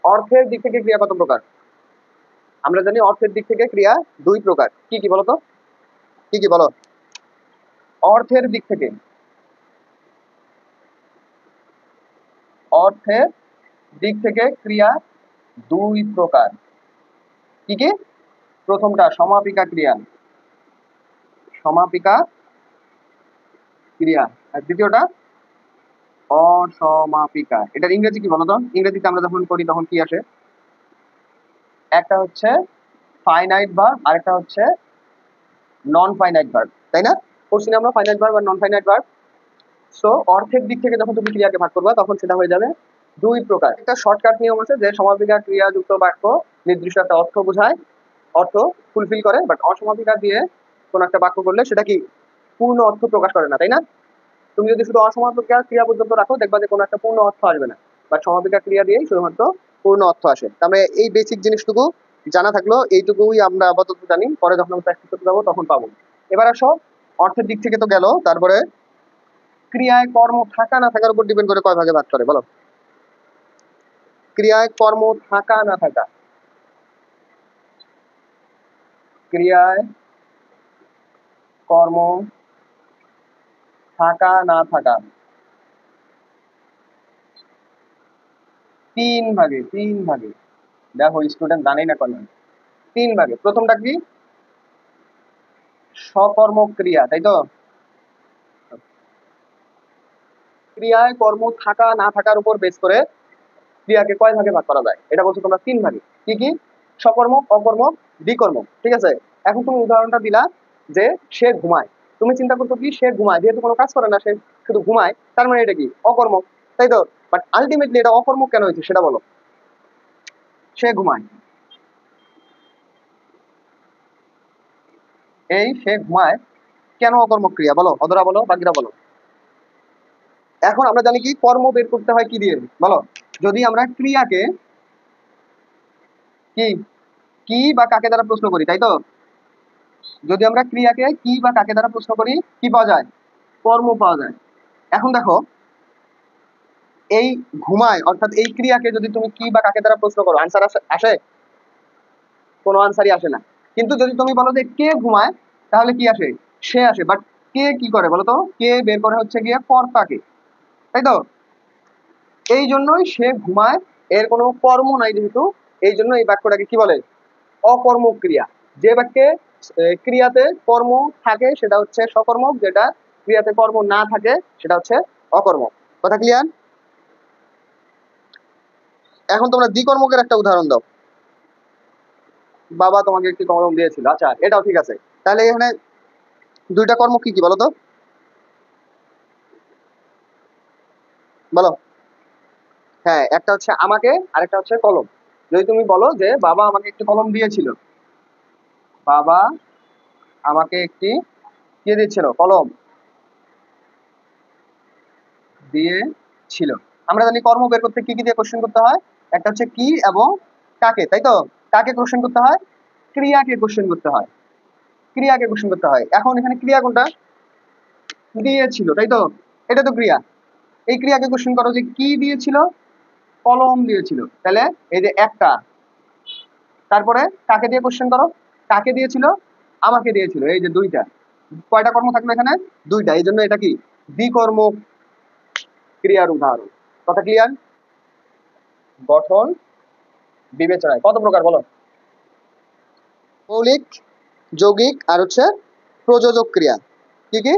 অর্থের দিক থেকে ক্রিয়া কত প্রকার? আমরা জানি অর্থের দিক থেকে ক্রিয়া দুই প্রকার। কি কি বলতো? কি কি বলো? অর্থের দিক থেকে, অর্থের দিক থেকে ক্রিয়া দুই প্রকার। কি কি? প্রথমটা সমাপিকা ক্রিয়া, সমাপিকা ক্রিয়া। আর দ্বিতীয়টা অসমাপিকা। এটার ইংরেজি কি বলতো? ইংরেজিতে আমরা যখন করি তখন কি আসে? একটা হচ্ছে ফাইনাইট ভার্ব, আরেকটা হচ্ছে নন ফাইনাইট ভার্ব, তাই না? করছি না আমরা ফাইনাইট ভার্ব আর নন ফাইনাইট ভার্ব। সো অর্থের দিক থেকে যখন তুমি ক্রিয়াকে ভাগ করবা তখন সেটা হয়ে যাবে দুই প্রকার। একটা শর্টকাট নিয়ম আছে যে সমাপিকা ক্রিয়াযুক্ত বাক্য নির্দিষ্ট একটা অর্থ বোঝায়, অর্থ ফুলফিল করে, বাট অসমাপিকা দিয়ে কোন একটা বাক্য করলে সেটা কি পূর্ণ অর্থ প্রকাশ করে না, তাই না? তুমি যদি শুধু অসমাপিকা ক্রিয়া পর্যন্ত রাখো দেখবা যে কোনো একটা পূর্ণ অর্থ আসবে না, বাট সমাপিকা ক্রিয়া দিয়েই শুধুমাত্র পূর্ণ অর্থ আসে। তারপরে এই বেসিক জিনিসটুকু জানা থাকলো, এইটুকুই আমরা আপাতত জানি, পরে যখন আমরা প্র্যাকটিস করতে যাবো তখন পাবো। এবার আসো, অর্থের দিক থেকে তো গেল, তারপরে ক্রিয়ায় কর্ম থাকা না থাকার উপর ডিপেন্ড করে কয় ভাগে ভাগ করে বলো? ক্রিয়ায় কর্ম থাকা না থাকা, ক্রিয়ায় কর্ম থাকা না থাকা তিন ভাগে, তিন ভাগে। দেখো স্টুডেন্ট জানেই না কেন, তিন ভাগে। প্রথমটা কি? সকর্ম ক্রিয়া, তাই তো? ক্রিয়ায় কর্ম থাকা না থাকার উপর বেস করে ক্রিয়াকে কয় ভাগে ভাগ করা যায়? এটা বলছো তোমরা তিন ভাগে। কি কি? সকর্মক, অকর্মক, দ্বিকর্মক। ঠিক আছে, এখন তুমি উদাহরণটা দিলা যে সে ঘুমায়। তুমি চিন্তা করছো কি সে ঘুমায়, যেহেতু কোনো কাজ করে না সে শুধু ঘুমায়, তার মানে এটা কি অকর্মক, তাই তো? বাট আলটিমেটলি এটা অকর্মক কেন হয়েছে সেটা বলো। সে ঘুমায়, এই সে ঘুমায় কেন অকর্মক ক্রিয়া? বলো, অধরা বলো, বাকিরা বলো। এখন আমরা জানি কি কর্ম বের করতে হয় কি দিয়ে বলো? যদি আমরা ক্রিয়াকে কি কি বা কাকে দ্বারা প্রশ্ন করি, তাই তো? যদি আমরা ক্রিয়াকে কি বা কাকে দ্বারা প্রশ্ন করি কি পাওয়া যায়? কর্ম পাওয়া যায়। এখন দেখো, এই ঘুমায় অর্থাৎ এই ক্রিয়াকে যদি তুমি কি বা কাকে দ্বারা প্রশ্ন করো, আনসার আসে? কোনো আনসারই আসে না। কিন্তু যদি তুমি বলো যে কে ঘুমায়, তাহলে কি আসে? সে আসে। বাট কে কি করে বলো তো? কে বের করে হচ্ছে গিয়ে কর্তাকে, তাই তো? এই জন্যই সে ঘুমায়, এর কোনো কর্ম নাই যেহেতু, এই জন্য এই বাক্যটাকে কি বলে? অকর্মক ক্রিয়া। যে বাক্যে ক্রিয়াতে কর্ম থাকে সেটা হচ্ছে সকর্মক, যেটা ক্রিয়াতে কর্ম না থাকে সেটা হচ্ছে অকর্মক। কথা ক্লিয়ার? এখন তোমরা দ্বিকর্মকের একটা উদাহরণ দাও। বাবা তোমাকে একটি কলম দিয়েছিল, আচ্ছা এটাও ঠিক আছে। তাহলে এখানে দুইটা কর্ম কি কি বলো তো? বলো। হ্যাঁ, একটা হচ্ছে আমাকে আর একটা হচ্ছে কলম। যদি তুমি বলো যে বাবা আমাকে একটি কলম দিয়েছিল, বাবা আমাকে একটি কি দিয়েছিল? কলম দিয়েছিল। আমরা জানি কর্ম বের করতে কি কি দিয়ে কোশ্চেন করতে হয়? একটা হচ্ছে কি এবং কাকে, তাই তো? কাকে কোশ্চেন করতে হয়? ক্রিয়াকে কোশ্চেন করতে হয়, ক্রিয়াকে কোশ্চেন করতে হয়। এখন এখানে ক্রিয়া কোনটা? দিয়েছিল, তাই তো? এটা তো ক্রিয়া। এই ক্রিয়াকে কোশ্চেন করো যে কি দিয়েছিল? কলম দিয়েছিল। তাহলে এই যে একটা, তারপরে কাকে দিয়ে কোশ্চেন করো? কাকে দিয়েছিল? আমাকে দিয়েছিল। এই যে দুইটা। কয়টা কর্ম থাকলো এখানে? দুইটা। এই জন্য এটা কি দ্বিকর্মক ক্রিয়ার উদাহরণ। কথা ক্লিয়ার? গঠন বিবেচনায় কত প্রকার বলো? মৌলিক, যৌগিক আর হচ্ছে প্রযোজক ক্রিয়া। কি কি?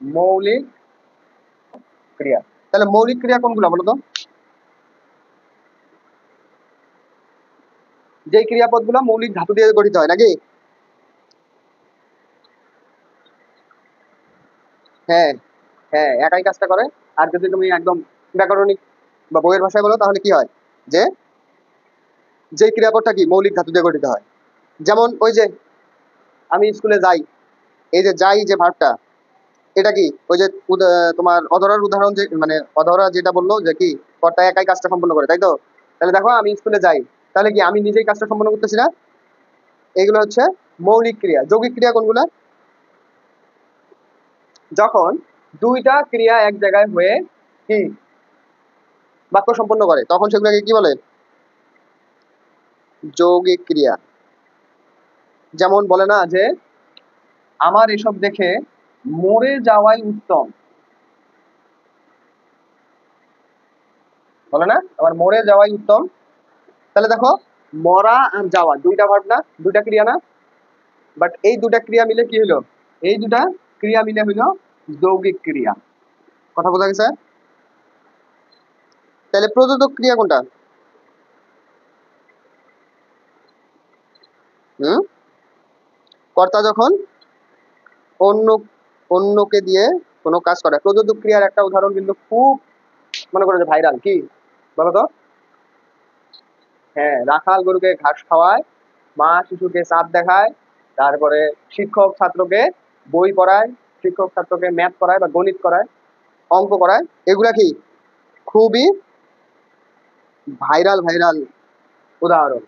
মৌলিক ক্রিয়া। তাহলে মৌলিক ক্রিয়া কোনগুলো বলো তো? যে ক্রিয়াপদগুলো মৌলিক ধাতু দিয়ে গঠিত হয় নাকি? হ্যাঁ, হ্যাঁ, একাই কাজটা করে। আর যদি তুমি একদম ব্যাকরণিক বা বইয়ের ভাষায় বলো তাহলে কি হয়? যে যে ক্রিয়াপদটা কি মৌলিক ধাতু দিয়ে গঠিত হয়। যেমন ওই যে আমি স্কুলে যাই, এই যে যাই যে ভার্বটা, এটা কি ওই যে তোমার অধরার উদাহরণ, যে মানে অধরা যেটা বললো যে কি কর্তা একাই কাজটা সম্পন্ন করে, তাই তো? তাহলে দেখো আমি স্কুলে যাই, তাহলে কি আমি নিজেই কাজটা সম্পন্ন করতেছি না? এগুলো হচ্ছে মৌলিক ক্রিয়া। যৌগিক ক্রিয়া কোনগুলা? যখন দুইটা ক্রিয়া এক জায়গায় হয়ে কি বাক্য সম্পন্ন করে, তখন সেগুলোকে কি বলে? যৌগিক ক্রিয়া। যেমন বলে না যে আমার এসব দেখে মরে যাওয়াই উত্তম, বলে না আমার মরে যাওয়াই উত্তম। তাহলে দেখো মরা আর যাওয়া দুইটা ভার্ব না, দুইটা ক্রিয়া না, বাট এই দুটা ক্রিয়া মিলে কি হলো? এই দুটা ক্রিয়া মিলে হইলো যৌগিক ক্রিয়া। কথা বোঝা গেছে? তাহলে প্রযোজক ক্রিয়া কোনটা? হুম, কর্তা যখন অন্য অন্যকে দিয়ে কোনো কাজ করে। প্রযোজক ক্রিয়ার একটা উদাহরণ কিন্তু খুব মনে করো যে ভাইরাল, কি বলো তো? হ্যাঁ, রাখাল গরুকে ঘাস খাওয়ায়, মা শিশুকে চাঁদ দেখায়, তারপরে শিক্ষক ছাত্রকে বই পড়ায়, শিক্ষক ছাত্রকে ম্যাথ করায় বা গণিত করায়, অঙ্ক করায়। এগুলা কি খুবই ভাইরাল ভাইরাল উদাহরণ।